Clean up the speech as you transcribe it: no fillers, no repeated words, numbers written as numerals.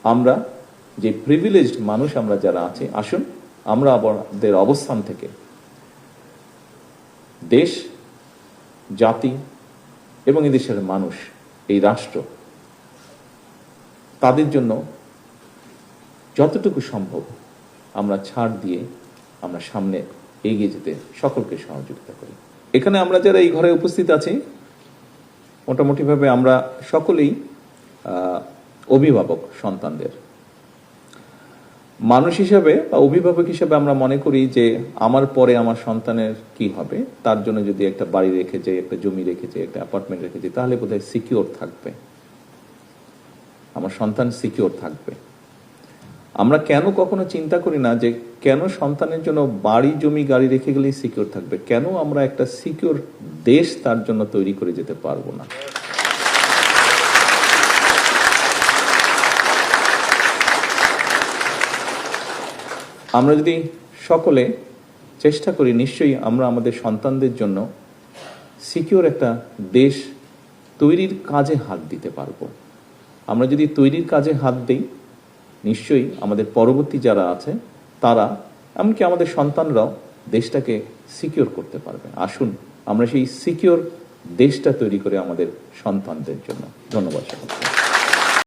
আমরা যে প্রিভিলেজড মানুষ আমরা যারা আছি, আসুন আমরা আমাদের অবস্থান থেকে দেশ, জাতি এবং এদেশের মানুষ, এই রাষ্ট্র, তাদের জন্য যতটুকু সম্ভব আমরা ছাড় দিয়ে আমরা সামনে এগিয়ে যেতে সকলকে সহযোগিতা করি। এখানে আমরা যারা এই ঘরে উপস্থিত আছি, মোটামুটিভাবে আমরা সকলেই অভিভাবক সন্তানদের। মানুষ হিসাবে বা অভিভাবক হিসাবে আমরা মনে করি যে আমার পরে আমার সন্তানের কি হবে, তার জন্য যদি একটা বাড়ি রেখে যাই, একটা জমি রেখে যাই, একটা অ্যাপার্টমেন্ট রেখে যাই, তাহলে বোধহয় সিকিউর থাকবে, আমার সন্তান সিকিউর থাকবে। আমরা কেন কখনো চিন্তা করি না যে কেন সন্তানের জন্য বাড়ি, জমি, গাড়ি রেখে গেলেই সিকিউর থাকবে, কেন আমরা একটা সিকিউর দেশ তার জন্য তৈরি করে যেতে পারবো না। আমরা যদি সকলে চেষ্টা করি, নিশ্চয়ই আমরা আমাদের সন্তানদের জন্য সিকিউর একটা দেশ তৈরির কাজে হাত দিতে পারবো। আমরা যদি তৈরির কাজে হাত দিই, নিশ্চয়ই আমাদের পরবর্তী যারা আছে তারা, এমনকি আমাদের সন্তানরাও দেশটাকে সিকিউর করতে পারবে। আসুন আমরা সেই সিকিউর দেশটা তৈরি করে আমাদের সন্তানদের জন্য। ধন্যবাদ।